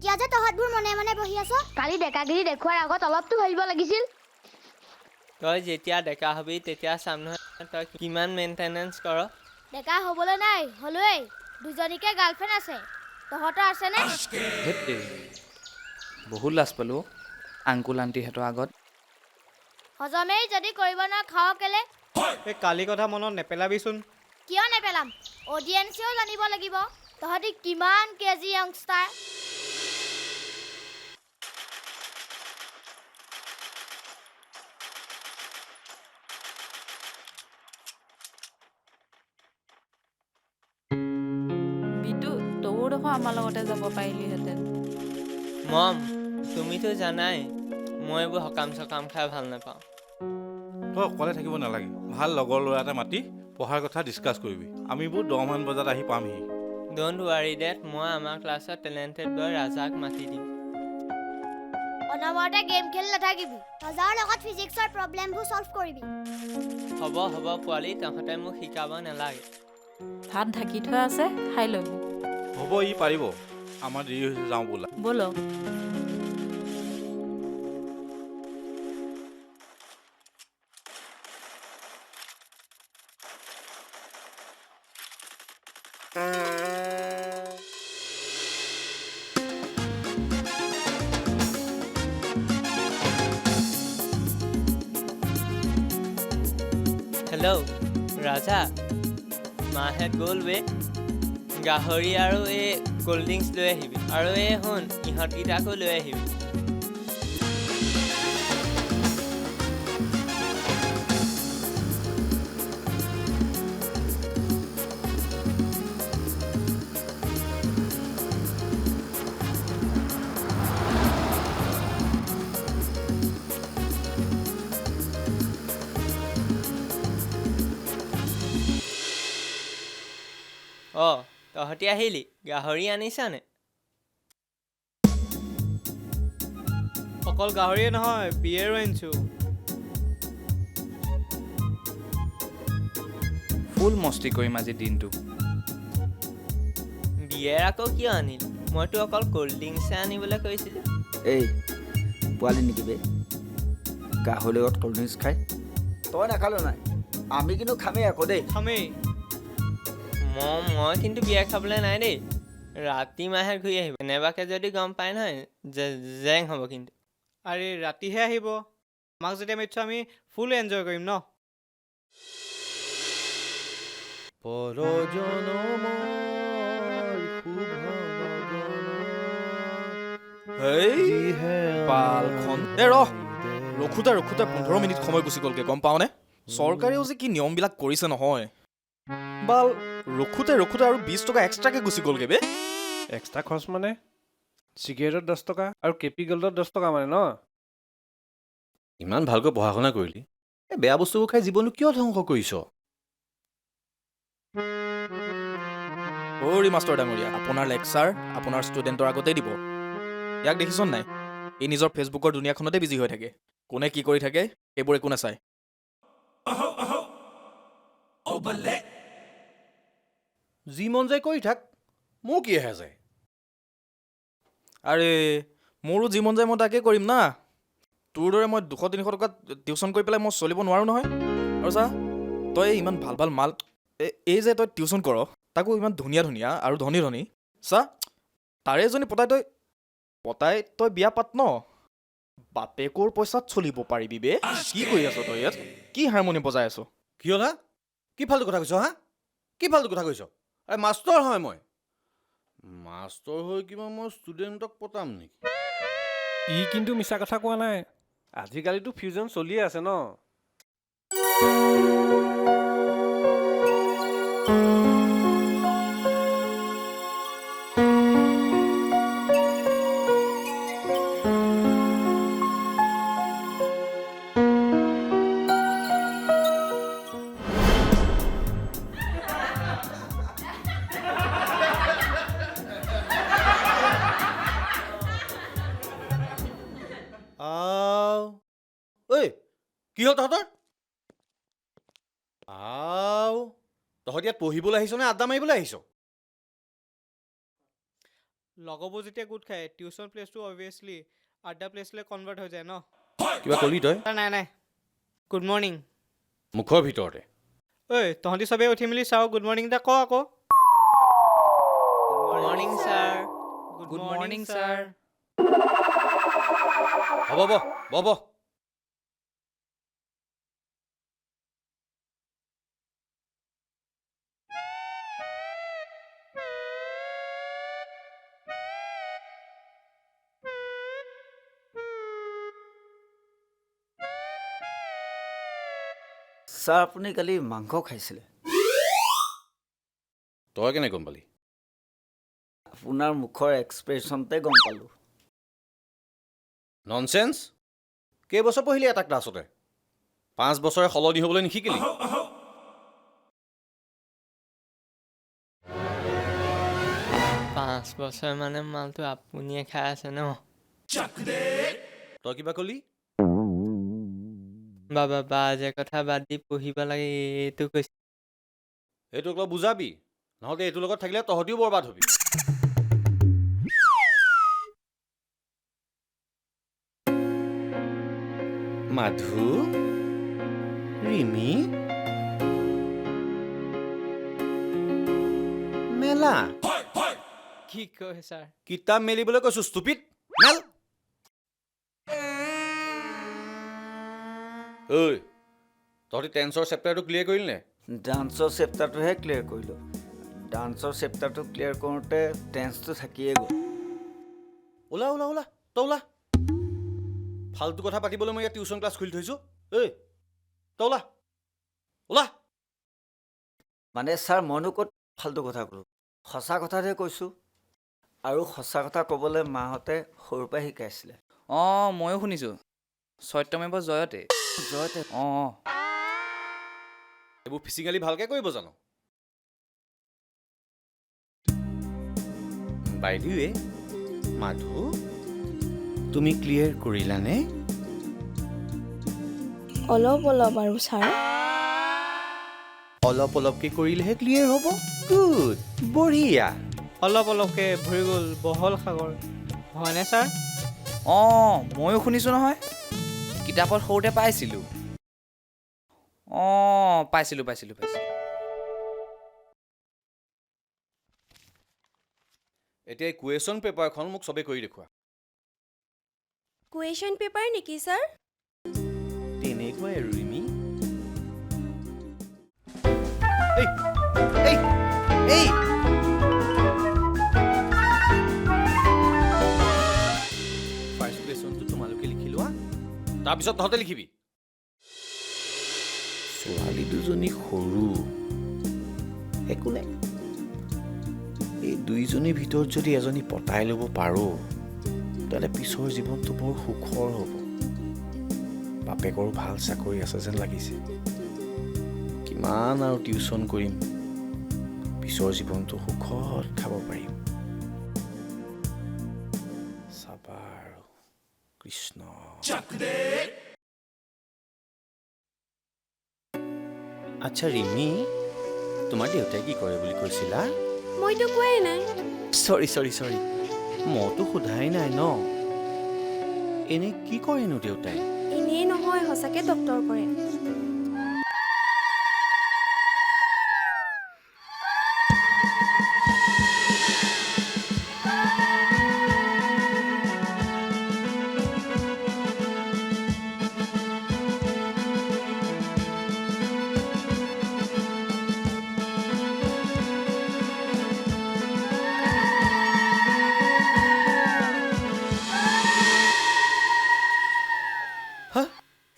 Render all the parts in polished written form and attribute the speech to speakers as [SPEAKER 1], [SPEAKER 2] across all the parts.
[SPEAKER 1] কিয় যে তহঁতবোৰ মনে মনে বহি আছ? কালি ডেকাগিৰি দেখুৱাৰ আগত অলপতো ভাবিব লাগিছিল।
[SPEAKER 2] তই যেতিয়া ডেকা হবি তেতিয়া চাম নহয় তই কিমান মেইনটেনেন্স কৰ।
[SPEAKER 1] ডেকা হ'বলৈ নাই, হ'লোৱেই। দুজনীকে গাৰ্লফ্ৰেণ্ড আছে। তহঁতৰ আছেনে?
[SPEAKER 3] বহুত লাজ পালোঁ আংকুল আণ্টিহঁতৰ আগত।
[SPEAKER 1] হজমেই যদি কৰিব নোৱাৰ খাৱ কেলে?
[SPEAKER 4] এই কালি কথা মনত নেপেলাবিচোন।
[SPEAKER 1] কিয় নেপেলাম? অডিয়েন্সেও জানিব লাগিব তহঁতি কিমান কেজি য়ংষ্টাৰ।
[SPEAKER 5] বিটু তয়ো দেখোন আমাৰ লগতে যাব পাৰিলিহেঁতেন।
[SPEAKER 2] মম তুমিতো জানাই মই এইবোৰ সকাম চকাম খাই ভাল নাপাওঁ।
[SPEAKER 6] তই অকলে থাকিব নালাগে, ভাল লগৰ ল'ৰা এটা মাতি পঢ়াৰ কথা ডিছকাছ কৰিবি। আমিবোৰ 10মান বজাত আহি পামহি।
[SPEAKER 2] ডোণ্ট ৱাৰি ডেট, মই আমাৰ ক্লাছত টেলেণ্টেড বয় ৰাজাক মাতি দিম।
[SPEAKER 1] অনবৰতে গেম খেলি নাথাকিবি। ৰাজাৰ লগত ফিজিক্সৰ প্ৰব্লেমবোৰ ছল্ভ কৰিবি।
[SPEAKER 2] হ'ব হ'ব পোৱালি, তহঁতে মোক শিকাব নালাগে।
[SPEAKER 5] ভাত ঢাকি থোৱা আছে, খাই ল'বি।
[SPEAKER 6] হ'ব ই পাৰিব, আমাৰ দেৰি হৈছে, যাওঁ ব'লা।
[SPEAKER 5] ব'লক।
[SPEAKER 2] হেল্ল' ৰাজা, মাহেঁত গ'ল বে। গাহৰি আৰু এই ক'ল্ড ড্ৰিংকছ লৈ আহিবি, আৰু এই শুন ইহঁতকেইটাকো লৈ আহিবি। অঁ তহঁতি আহিলি, গাহৰি আনিছানে?
[SPEAKER 4] অকল গাহৰিয়ে নহয়, বিয়েৰো আনিছোঁ।
[SPEAKER 3] ফুল মস্তি কৰিম আজি দিনটো।
[SPEAKER 2] বিয়েৰ আকৌ কিয় আনিলি? মইতো অকল ক'ল্ড ড্ৰিংকছহে আনিবলৈ কৈছিলোঁ।
[SPEAKER 7] এই পোৱালি নেকি বে, গাহৰিৰ লগত ক'ল্ড ড্ৰিংকছ খাই? তই নাখালোঁ নাই, আমি কিন্তু খামেই আকৌ দেই।
[SPEAKER 4] খামেই।
[SPEAKER 2] মই কিন্তু বিয়া খাবলৈ নাই দেই। ৰাতি মাহে ঘূৰি আহিব, এনেবাকে যদি গম পাই নহয় জেং হ'ব কিন্তু।
[SPEAKER 4] আৰে ৰাতিহে আহিব, আমাক যেতিয়া মাতিছোঁ আমি ফুল এনজয় কৰিম ন।
[SPEAKER 3] ৰখোতে 15 মিনিট সময় গুচি গ'লগে, গম পাওনে? চৰকাৰেও যে কি নিয়মবিলাক কৰিছে নহয়। বাল ৰখোতে আৰু 20 টকা এক্সট্ৰাকে গুচি গ'লগে বে।
[SPEAKER 8] এক্সট্ৰা খৰচ মানে চিগাৰেটত 10 টকা আৰু কেপি গল্ডত 10 টকা মানে ন?
[SPEAKER 6] ইমান ভালকৈ পঢ়া শুনা কৰিলি, এই বেয়া বস্তুবোৰ খাই জীৱনটো কিয় ধ্বংস কৰিছ?
[SPEAKER 3] অৰি মাষ্টৰ ডাঙৰীয়া, আপোনাৰ লেকচাৰ আপোনাৰ ষ্টুডেণ্টৰ আগতেই দিব। ইয়াক দেখিছ নাই? এই নিজৰ ফেচবুকৰ দুনিয়াখনতে বিজি হৈ থাকে। কোনে কি কৰি থাকে সেইবোৰ একো নাচায়।
[SPEAKER 6] যি মন যায় কৰি থাক, মোৰ কি আহে যায়?
[SPEAKER 3] আৰে মোৰো যি মন যায় মই তাকে কৰিম না। তোৰ দৰে মই 200-300 টকাত টিউশ্যন কৰি পেলাই মই চলিব নোৱাৰোঁ নহয়। আৰু চা, তই ইমান ভাল ভাল মাল এই যে তই টিউশ্যন কৰ, তাকো ইমান ধুনীয়া ধুনীয়া আৰু ধনী ধনী, চা তাৰে এজনী পতাই তই বিয়া পাত ন, বাপেকৰ পইচাত চলিব পাৰিবি বে। কি কৰি আছ তই ইয়াত? কি হাৰমনি বজাই আছ?
[SPEAKER 6] কি হ'ল হা? কি ফাল্টু কথা কৈছ হা? কি ফাল্টু কথা কৈছ? আৰে মাষ্টৰ হয় মই। মাষ্টৰ হৈ কিবা মই ষ্টুডেণ্টক পতাম নেকি?
[SPEAKER 8] ই কিন্তু মিছা কথা কোৱা নাই, আজিকালিতো ফিউজন চলিয়ে আছে ন।
[SPEAKER 6] ঐ কি হ'ল তহঁতৰ? তহঁত ইয়াত পঢ়িবলৈ আহিছ নে আড্ডা মাৰিবলৈ আহিছ?
[SPEAKER 4] লগৰবোৰ যেতিয়া গোট খায় টিউশ্যন প্লেচটো অবভিয়াছলি আড্ডা প্লেচলৈ কনভাৰ্ট হৈ যায় ন
[SPEAKER 6] কিবা ক'লি তই
[SPEAKER 4] ছাৰ নাই গুড মৰ্ণিং
[SPEAKER 6] মুখৰ ভিতৰতে
[SPEAKER 4] ঐ তহঁতি চবেই উঠি মেলি চাওঁ গুড মৰ্ণিং এটা ক আকৌ
[SPEAKER 2] good morning sir
[SPEAKER 4] good morning sir
[SPEAKER 6] হ'ব বহ
[SPEAKER 7] ছাৰ আপুনি কালি মাংস খাইছিলে
[SPEAKER 6] তই কেনে গম পালি
[SPEAKER 7] আপোনাৰ মুখৰ এক্সপ্ৰেশ্যনতে গম পালোঁ
[SPEAKER 6] ননচেন্স কেইবছৰ পঢ়িলি এটা ক্লাছতে 5 বছৰে সলনি হ'বলৈ নিশিকিলি
[SPEAKER 2] 5 বছৰ মানে মালটো আপুনিয়ে খাই আছে ন
[SPEAKER 6] তই কিবা ক'লি
[SPEAKER 2] বা যে কথা বাদ দি পঢ়িব লাগে এইটো কৈছে
[SPEAKER 6] এইটোক অলপ বুজাবি নহ'লে এইটোৰ লগত থাকিলে তহঁতিও বৰবাদ হবি মাধু ৰিমি মেলা
[SPEAKER 2] কি কয় ছাৰ
[SPEAKER 6] কিতাপ মেলিবলৈ কৈছো ষ্টুপিড মেল ঐ তহঁতি টেন্সৰ চেপ্টাৰটো ক্লিয়াৰ কৰিলি নে
[SPEAKER 7] ডান্সৰ চেপ্টাৰটোহে ক্লিয়াৰ কৰিলোঁ ডান্সৰ চেপ্টাৰটো ক্লিয়াৰ কৰোঁতে টেন্সটো থাকিয়ে গ'ল
[SPEAKER 6] ওলা তই ওলা ফাল্টু কথা পাতিবলৈ মই ইয়াত টিউশ্যন ক্লাছ খুলি থৈছোঁ ঐ তই ওলা
[SPEAKER 7] মানে ছাৰ মইনো ক'ত ফাল্টু কথা ক'লোঁ সঁচা কথাহে কৈছোঁ আৰু সঁচা কথা ক'বলৈ মাহঁতে সৰুৰ পৰাই শিকাইছিলে
[SPEAKER 9] অঁ ময়ো শুনিছোঁ সত্যমেৱ জয়তে অঁ
[SPEAKER 6] এইবোৰ ফিচিঙালি ভালকৈ কৰিব জানো বাইদেৱে মাধু তুমি ক্লিয়াৰ কৰিলানে
[SPEAKER 10] অলপ আৰু ছাৰ
[SPEAKER 6] অলপকৈ কৰিলেহে ক্লিয়াৰ হ'ব গুড বঢ়িয়া
[SPEAKER 4] অলপকৈ ভৰি গ'ল বহল সাগৰ হয়নে ছাৰ
[SPEAKER 9] অঁ ময়ো শুনিছোঁ নহয় কিতাপত সৰুতে পাইছিলোঁ অঁ পাইছিলোঁ
[SPEAKER 6] এতিয়া এই কুৱেশ্যন পেপাৰখন মোক চবেই কৰি দেখুওৱা
[SPEAKER 10] কুৱেশ্যন পেপাৰ নেকি ছাৰ
[SPEAKER 6] তেনেকুৱাই আৰু ৰিমি এই ফাৰ্ষ্ট কুৱেশ্যনটো তোমালোকে লিখি লোৱা তাৰপিছত তহঁতে লিখিবি ছোৱালী দুজনী সৰু একো নাই এই দুইজনীৰ ভিতৰত যদি এজনী পতাই ল'ব পাৰোঁ তেতিয়াহ'লে পিছৰ জীৱনটো বৰ সুখৰ হ'ব বাপেকৰো ভাল চাকৰি আছে যেন লাগিছে কিমান আৰু টিউশ্যন কৰিম পিছৰ জীৱনটো সুখত খাব পাৰিম চাবা আৰু কৃষ্ণ আচ্ছা ৰিমি তোমাৰ দেউতাই কি কৰে বুলি কৈছিলা
[SPEAKER 10] মইতো কোৱাই নাই
[SPEAKER 6] চৰি মইতো সোধাই নাই ন এনে কি কৰেনো দেউতাই
[SPEAKER 10] এনেই নহয় সঁচাকৈ ডক্টৰ কৰে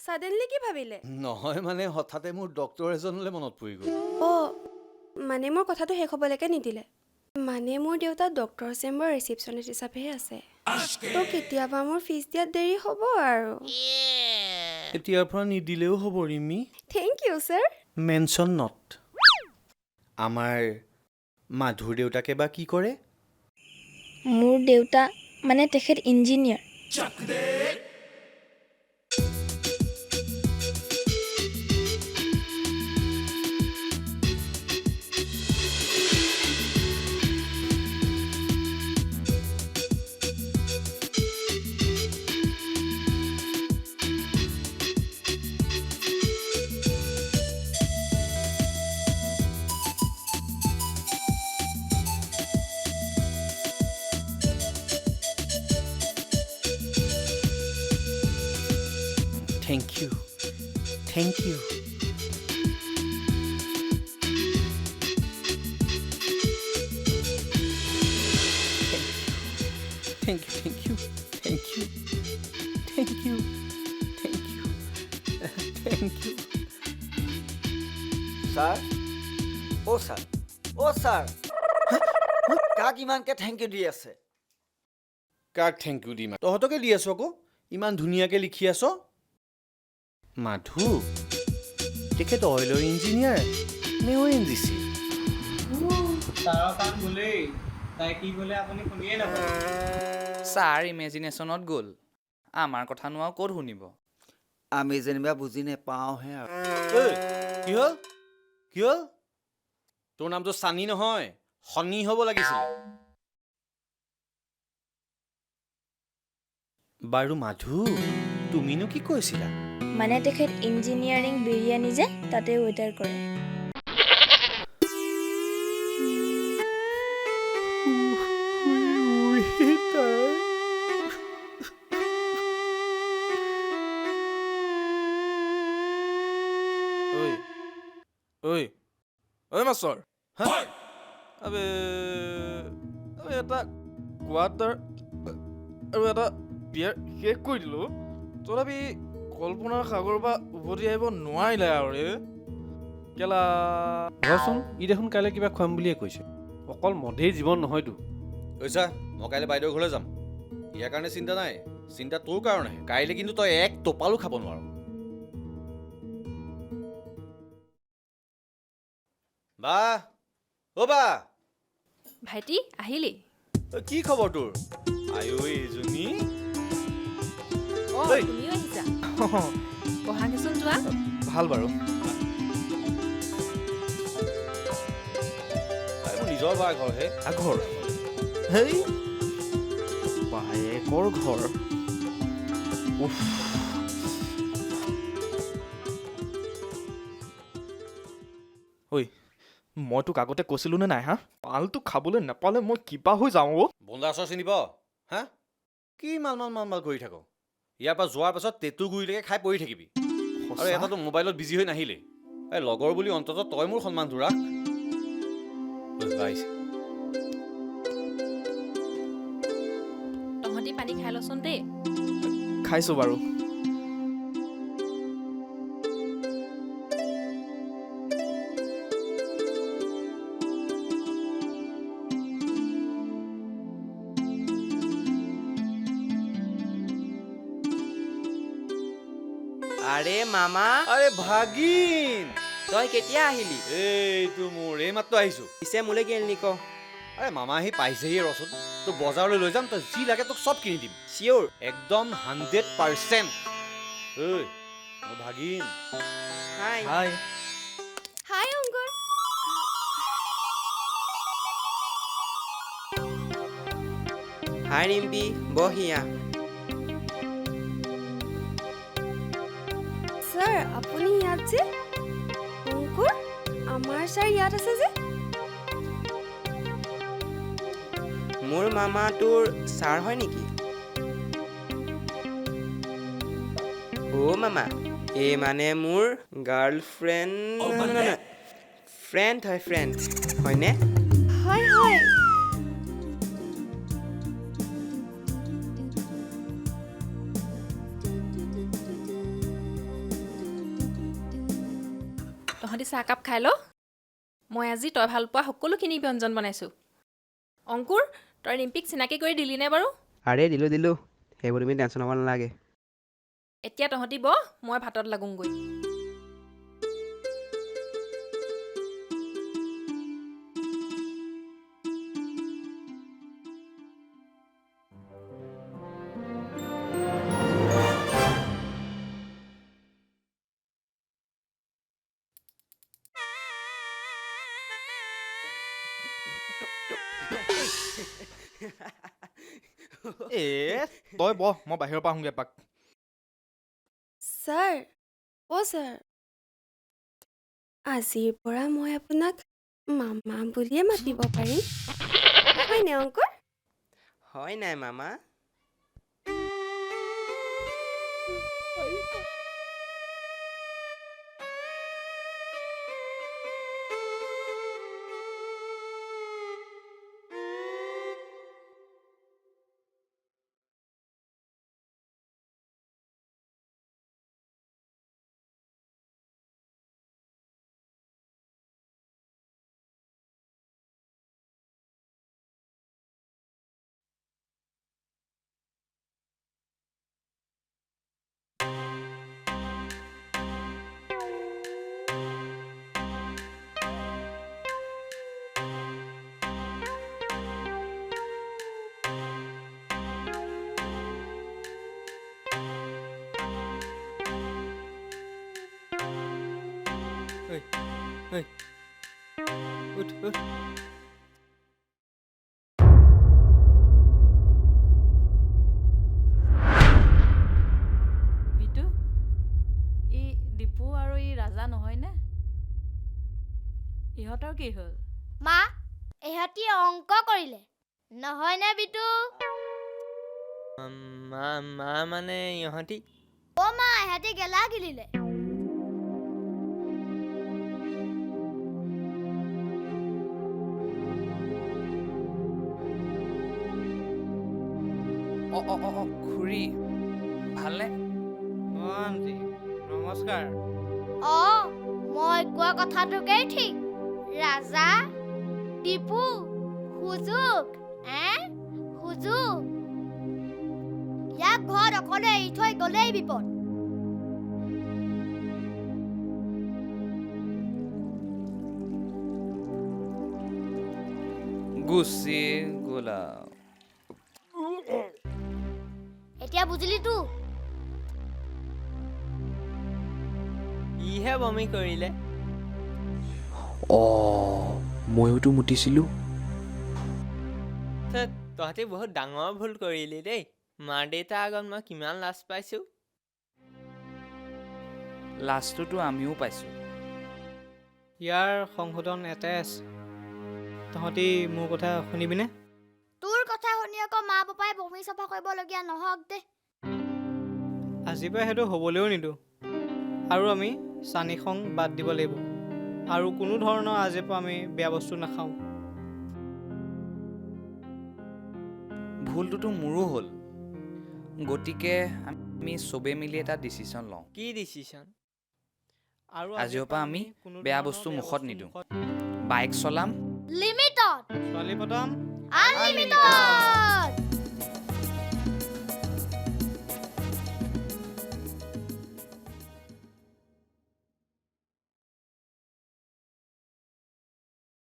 [SPEAKER 10] ছাডেনলি কি ভাবিলে
[SPEAKER 6] নহয় মানে হঠাতে মোৰ ডক্টৰ এজনলৈ মনত পৰি গ'ল
[SPEAKER 10] অঁ মানে মোৰ কথাটো শেষ হ'বলৈকে নিদিলে মানে মোৰ দেউতা ডক্টৰ চেম্বাৰ ৰিচিপশ্যনিষ্ট হিচাপেহে আছে তো কেতিয়াবা মোৰ ফিজ দিয়াত দেৰি হ'ব আৰু
[SPEAKER 6] এতিয়াৰ পৰা নিদিলেও হ'ব ৰিমি
[SPEAKER 10] thank you sir
[SPEAKER 6] mention not আমাৰ মাধুৰ দেউতাকে বা কি কৰে
[SPEAKER 10] মোৰ দেউতা মানে তেখেত engineer
[SPEAKER 6] thank you thank you Thank you, thank you, thank you, thank you, thank you, thank you.
[SPEAKER 7] Sir O' sir কাক ইমানকৈ থেংক ইউ দি আছে?
[SPEAKER 6] কাক থেংক ইউ দিম? তহঁতকে দি আছ আকৌ, ইমান ধুনীয়াকৈ লিখি আছ। মাধু, তেখেত অইলৰ ইঞ্জিনিয়াৰ নে অ' এন জি চি?
[SPEAKER 4] ছাৰৰ কাম গ'লেই, তাই কি ক'লে আপুনি শুনিয়ে নাপায়।
[SPEAKER 9] ছাৰ ইমেজিনেশ্যনত গ'ল, আমাৰ কথানো আৰু ক'ত শুনিব?
[SPEAKER 7] আমি যেনিবা বুজি নেপাওঁহে আৰু।
[SPEAKER 6] কি হ'ল? কি হ'ল? তোৰ নামটো চানি নহয়, শনি হ'ব লাগিছিলে। বাৰু মাধু, তুমিনো কি কৈছিলা?
[SPEAKER 1] মানে তেখেত ইঞ্জিনিয়াৰিং বিৰিয়ানী যে তাতে ৱেটাৰ কৰে।
[SPEAKER 3] ঐ মাষ্টৰ, আবে এটা কোৱাৰ্টাৰ আৰু এটা বিয়াৰ শেষ কৰি দিলোঁ, তথাপি কল্পনাৰ সাগৰৰ পৰা উভতি আহিব নোৱাৰিলে আৰু ৰে কেলা।
[SPEAKER 8] ৰচোন, ই দেখোন কাইলৈ কিবা খুৱাম বুলিয়ে কৈছে। অকল মদেই জীৱন নহয়তো।
[SPEAKER 6] কৈছা মই কাইলৈ বাইদেউৰ ঘৰলৈ যাম, ইয়াৰ কাৰণে চিন্তা নাই, চিন্তা তোৰ কাৰণেহে। কাইলৈ কিন্তু তই এক টোপালো খাব নোৱাৰ। বা অ' বা,
[SPEAKER 5] ভাইটি আহিলি?
[SPEAKER 6] কি খবৰ তোৰ? আই ঐ এইজনী।
[SPEAKER 5] অঁ তুমিও আহিছা? বহাগেচোন যোৱা।
[SPEAKER 3] ভাল বাৰু।
[SPEAKER 6] মোৰ নিজৰ বা ঘৰহে।
[SPEAKER 3] ঘৰ হেই বায়েকৰ ঘৰ। উফ, ঐ মই তোক আগতে কৈছিলোঁ নে নাই হা? পালটো খাবলৈ নাপালে মই কিবা হৈ যাওঁ অ'।
[SPEAKER 6] বন্দাছৰ চিনি পাৱ? হা কি মাল কৰি থাক? ইয়াৰ পৰা যোৱাৰ পাছত তেঁতুগুৰিলৈকে খাই পৰি থাকিবি। আৰু এটাতো মোবাইলত বিজি হৈ নাহিলেই। এই লগৰ বুলি অন্ততঃ তই মোৰ সন্মানটো ৰাখ।
[SPEAKER 5] তহঁতি পানী খাই লচোন দেই।
[SPEAKER 3] খাইছোঁ বাৰু।
[SPEAKER 9] আৰে মামা,
[SPEAKER 6] আৰে ভাগিন,
[SPEAKER 9] তই কেতিয়া আহিলি?
[SPEAKER 6] এইটো মোৰ এইমাত্ৰ আহিছোঁ।
[SPEAKER 9] পিছে মোলৈ কি আনিলি ক?
[SPEAKER 6] আৰে মামা আহি পাইছেহি ৰচোন। তোক বজাৰলৈ লৈ যাম, তই যি লাগে তোক চব কিনি দিম।
[SPEAKER 9] চিয়'ৰ?
[SPEAKER 6] একদম 100%। ঐ মোৰ ভাগিন।
[SPEAKER 9] হাই।
[SPEAKER 3] হাই।
[SPEAKER 10] হাই অংকুৰ।
[SPEAKER 9] হাই ৰিম্পি, বহিয়া।
[SPEAKER 10] ছাৰ আপুনি ইয়াত যে? অংকুৰ, আমাৰ ছাৰ ইয়াত আছে যে?
[SPEAKER 9] মোৰ মামা তোৰ ছাৰ হয় নেকি? অ' মামা, এই মানে মোৰ গাৰ্লফ্ৰেণ্ড। ফ্ৰেণ্ড হয়, ফ্ৰেণ্ড হয়নে?
[SPEAKER 10] হয় হয়।
[SPEAKER 5] তহঁতি চাহকাপ খাই ল। মই আজি তই ভাল পোৱা সকলোখিনি ব্যঞ্জন বনাইছোঁ। অংকুৰ, তই ৰিম্পিক চিনাকি কৰি দিলিনে বাৰু?
[SPEAKER 11] আৰে দিলোঁ, সেইবোৰ তুমি টেনশ্যন ল'ব নালাগে।
[SPEAKER 5] এতিয়া তহঁতি বহ, মই ভাতত লাগোংগৈ।
[SPEAKER 3] তই বহ, মই বাহিৰৰ পৰা আহোঁগৈ এপাক।
[SPEAKER 10] ছাৰ, অ' ছাৰ, আজিৰ পৰা মই আপোনাক মামা বুলিয়ে মাতিব পাৰিম হয়নে অংকুৰ?
[SPEAKER 9] হয় নাই মামা?
[SPEAKER 4] উঠ উঠ
[SPEAKER 12] বিটু ই দীপু আৰু ই ৰাজা নহয়নে ইহঁতৰ কি হ'ল
[SPEAKER 1] মা এহঁতি অংক কৰিলে নহয়নে বিটু
[SPEAKER 2] মা মানে ইহঁতি
[SPEAKER 1] অ' মা এহঁতি গেলা গিলিলে
[SPEAKER 9] খুৰী ভালনে
[SPEAKER 4] আণ্টি নমস্কাৰ
[SPEAKER 1] অ' মই কোৱা কথাটোকেই ঠিক ৰাজা দীপু সুযোগ সুযোগ ইয়াক ঘৰত অকলে এৰি থৈ গ'লেই বিপদ
[SPEAKER 9] গুচি গ'লা
[SPEAKER 1] এতিয়া বুজিলি তো
[SPEAKER 2] ইহে বমি কৰিলে
[SPEAKER 11] ময়োতো মুতিছিলোঁ
[SPEAKER 2] তহঁতি বহুত ডাঙৰ ভুল কৰিলি দেই মা দেউতাৰ আগত মই কিমান লাজ পাইছোঁ
[SPEAKER 9] লাজটোতো আমিও পাইছোঁ
[SPEAKER 4] ইয়াৰ সংশোধন এটাই আছে তহঁতি মোৰ কথা শুনিবিনে
[SPEAKER 1] তোৰ কথা শুনি আকৌ মা পাপাই বমি চাফা কৰিবলগীয়া নহওক দে
[SPEAKER 4] আজিৰ পৰা সেইটো হ'বলৈও নিদিওঁ আৰু আমি চানিখং বাদ দিব লাগিব আৰু কোনো ধৰণৰ আজিৰ পৰা আমি বেয়া বস্তু নাখাওঁ
[SPEAKER 9] ভুলটোতো মোৰো হ'ল গতিকে আমি চবে মিলি এটা ডিচিশ্যন লওঁ
[SPEAKER 2] কি ডিচিশ্যন
[SPEAKER 4] আৰু
[SPEAKER 9] আজিৰ পৰা আমি বেয়া বস্তু মুখত নিদিওঁ বাইক চলাম
[SPEAKER 1] লিমিটত
[SPEAKER 4] ছোৱালী পতাম
[SPEAKER 1] আনলিমিটেড